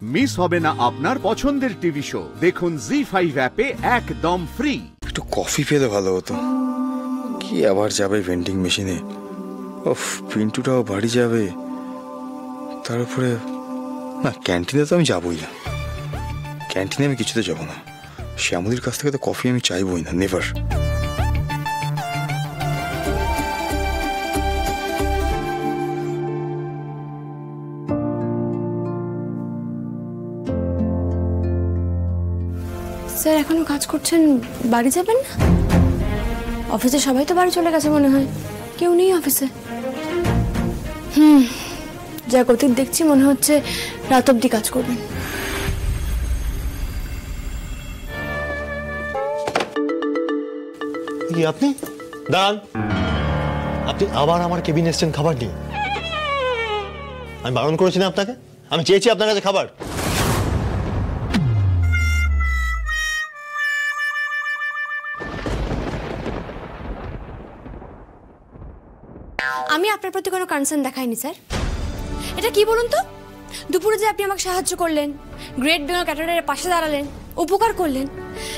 Miss হবে না আপনার পছন্দের টিভি শো। দেখুন জি5 অ্যাপে একদম ফ্রি। একটু কফি পেলে ভালো হতো। কি আবার যাবে ভেন্ডিং মেশিনে? ওফ, পিন্টুটাও বাড়ি যাবে। তার উপরে না, ক্যান্টিনে তো আমি যাবই না। ক্যান্টিনে আমি কিছুতে যাবো না। শ্যামলীর কাছ থেকে তো কফি আমি চাইবই না, নেভার। স্যার এখনো কাজ করছেন, বাড়ি যাবেন না? অফিসে সবাই তো বাড়ি চলে গেছে মনে হয়, কেউ নেই অফিসে। যা গতির দেখছি মনে হচ্ছে রাত অব্দি কাজ করবেন। কি আপনি দাঁড়ান, আপনি আবার আমার কেবিন এসছেন খাবার নিয়ে? আমি বারণ করেছি না আপনাকে? আমি চেয়েছি আপনার কাছে খাবার। আমি আপনার প্রতি কোনো কনসার্ন দেখাইনি স্যার। এটা কি বলুন তো, দুপুরে যে আপনি আমাকে সাহায্য করলেন, গ্রেট বেঙ্গল ক্যাটারারের পাশে দাঁড়ালেন, উপকার করলেন,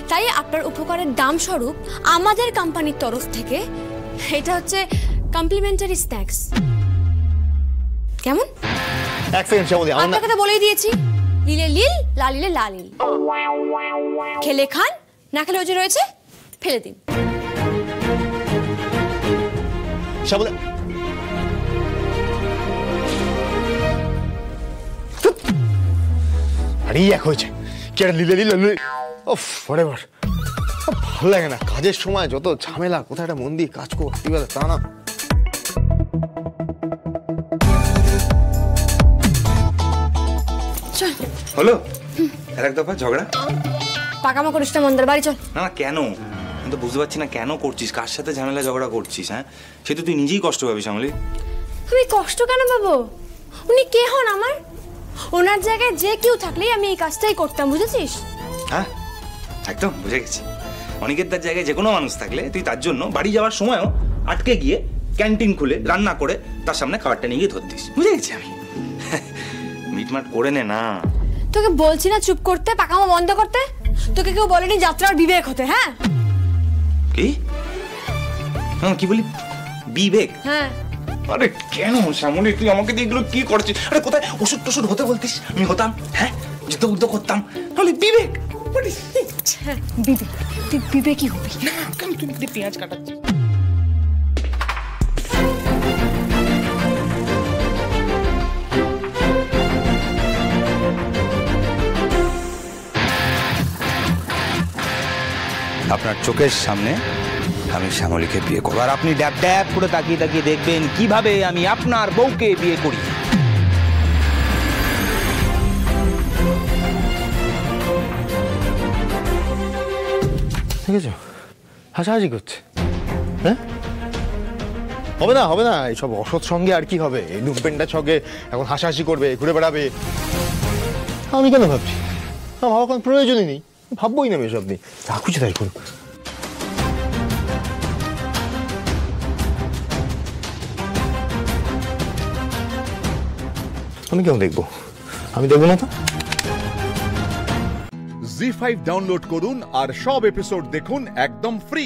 তাই আপনার উপকারের দাম স্বরূপ আমাদের কোম্পানির তরফ থেকে এটা হচ্ছে কমপ্লিমেন্টারি স্ন্যাক্স। কেমন? এক সেকেন্ড শ্যামলী, আপনাকে তো বলেই দিয়েছি, লিলে লিল লালিলে লালিল। খেলে খান, না খেলে ওই যে রয়েছে ফেলে দিন। শ্যামলী, আরে এক হয়েছে কি একটা লিলে লিলে। ওফ, ফরএভার। ভালো লাগে না কাজের সময় যত ঝামেলা, কোথায় একটা মন দিয়ে কাজ করতে গেলে তা না। চল হলো এক দফা ঝগড়া। পাকামো করিস না মন্দার, বাড়ি চল। না না, কেন? আমি তো বুঝতে পারছি না কেন করছিস, কার সাথে ঝামেলা ঝগড়া করছিস? হ্যাঁ, সে তো তুই নিজেই কষ্ট পাবি শ্যামলী। আমি কষ্ট কেন পাবো? উনি কে হন আমার? ওনার জায়গায় যে কেউ থাকলেই আমি এই কাজটাই করতাম, বুঝেছিস? হ্যাঁ একদম বুঝে গেছি। অনেকের তার জায়গায় যে কোনো মানুষ থাকলে তুই তার জন্য বাড়ি যাওয়ার সময়ও আটকে গিয়ে ক্যান্টিন খুলে রান্না করে তার সামনে খাবারটা নিয়ে গিয়ে ধরতিস। বুঝে গেছি আমি। মিটমাট করে নে না। তোকে বলছি না চুপ করতে, পাকামো বন্ধ করতে। তোকে কেউ বলেনি যাত্রার বিবেক হতে? হ্যাঁ কি? হ্যাঁ কি বলি? বিবেক? হ্যাঁ। আরে কেন শ্যামলী, তুই আমাকে দিয়ে এগুলো কি করছিস? আরে কোথায় ওষুধ টষুধ হতে বলতিস, আমি হতাম। হ্যাঁ, যুদ্ধ বুদ্ধ করতাম। তাহলে বিবেক? বিবেক? তুই বিবেকই হবি না, কেন তুই পেঁয়াজ কাটাচ্ছিস? আপনার চোখের সামনে আমি শ্যামলীকে বিয়ে করব, আর আপনি ড্যাব ড্যাব করে তাকিয়ে তাকিয়ে দেখবেন কিভাবে আমি আপনার বউকে বিয়ে করি। দেখেছো হাসাহাসি করছে? হ্যাঁ, হবে না হবে না, এইসব অসৎ সঙ্গে আর কি হবে? এই লুম্পেনটার সঙ্গে এখন হাসাহাসি করবে, ঘুরে বেড়াবে। আমি কেন ভাবছি? আমার ভাবার কোনো প্রয়োজনই নেই, ভাববোই না আমি এসব নিয়ে। যা খুশি তাই করুন। আমি কেন দেখবো? আমি দেখবো না তো। জি5 ডাউনলোড করুন আর সব এপিসোড দেখুন একদম ফ্রি।